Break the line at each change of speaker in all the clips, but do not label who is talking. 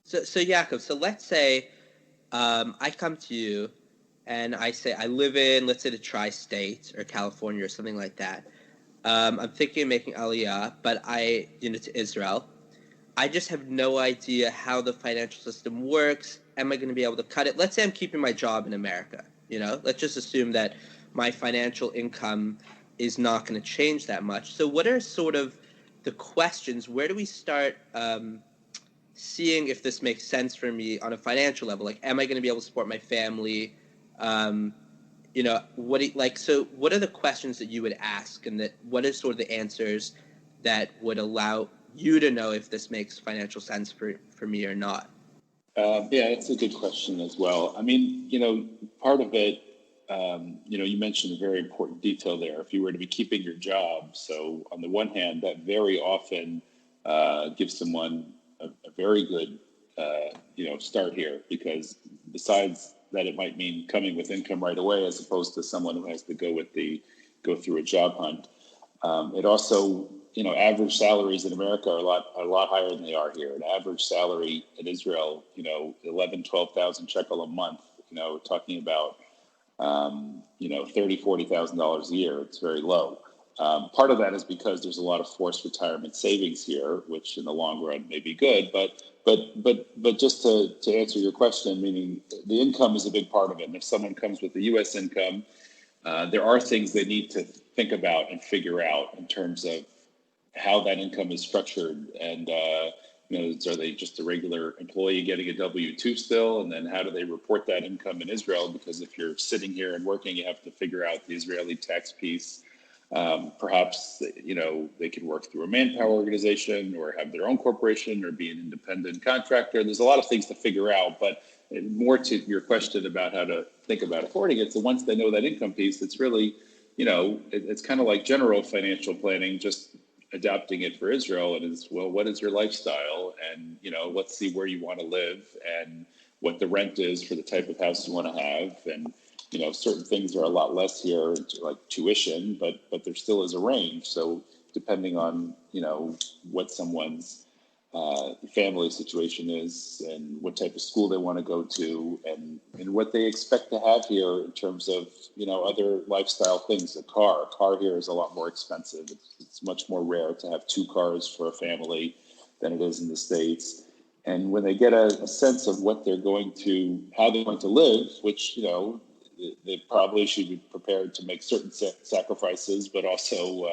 So Yaakov, so let's say I come to you and I say I live in, let's say, the tri-state or California or something like that. I'm thinking of making Aliyah, but to Israel. I just have no idea how the financial system works. Am I going to be able to cut it? Let's say I'm keeping my job in America. Let's just assume that my financial income is not going to change that much. So what are sort of the questions? Where do we start seeing if this makes sense for me on a financial level? Like, am I going to be able to support my family? What are the questions that you would ask, and what are sort of the answers that would allow you to know if this makes financial sense for me or not?
Yeah, that's a good question as well. I mean, part of it, you mentioned a very important detail there. If you were to be keeping your job, so on the one hand, that very often gives someone a very good, start here, because besides that, it might mean coming with income right away, as opposed to someone who has to go through a job hunt. It also, average salaries in America are a lot higher than they are here. An average salary in Israel, 11, 12,000 shekel a month. We're talking about, $30,000, $40,000 a year. It's very low. Part of that is because there's a lot of forced retirement savings here, which in the long run may be good. But just to answer your question, meaning the income is a big part of it. And if someone comes with a U.S. income, there are things they need to think about and figure out in terms of how that income is structured. And, are they just a regular employee getting a W-2 still? And then how do they report that income in Israel? Because if you're sitting here and working, you have to figure out the Israeli tax piece. Perhaps, they could work through a manpower organization or have their own corporation or be an independent contractor. There's a lot of things to figure out, but more to your question about how to think about affording it. So once they know that income piece, it's really, it's kind of like general financial planning, just adapting it for Israel. And it's, well, what is your lifestyle? And, let's see where you want to live and what the rent is for the type of house you want to have. And, certain things are a lot less here, like tuition, but there still is a range. So depending on, what someone's family situation is and what type of school they want to go to and what they expect to have here in terms of, other lifestyle things. A car here is a lot more expensive. It's much more rare to have two cars for a family than it is in the States. And when they get a sense of how they're going to live, which, they probably should be prepared to make certain sacrifices, but also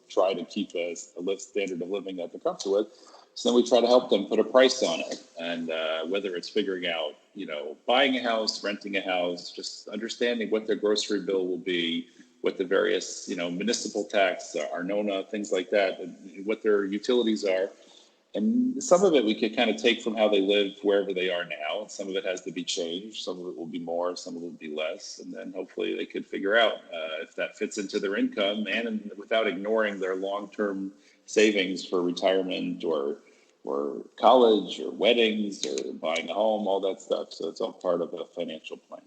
try to keep a standard of living that they're comfortable with. So then we try to help them put a price on it, and whether it's figuring out, buying a house, renting a house, just understanding what their grocery bill will be, what the various, municipal tax, Arnona, things like that, and what their utilities are. And some of it we could kind of take from how they live wherever they are now. Some of it has to be changed. Some of it will be more, some of it will be less. And then hopefully they could figure out if that fits into their income and without ignoring their long-term savings for retirement or college or weddings or buying a home, all that stuff. So it's all part of a financial plan.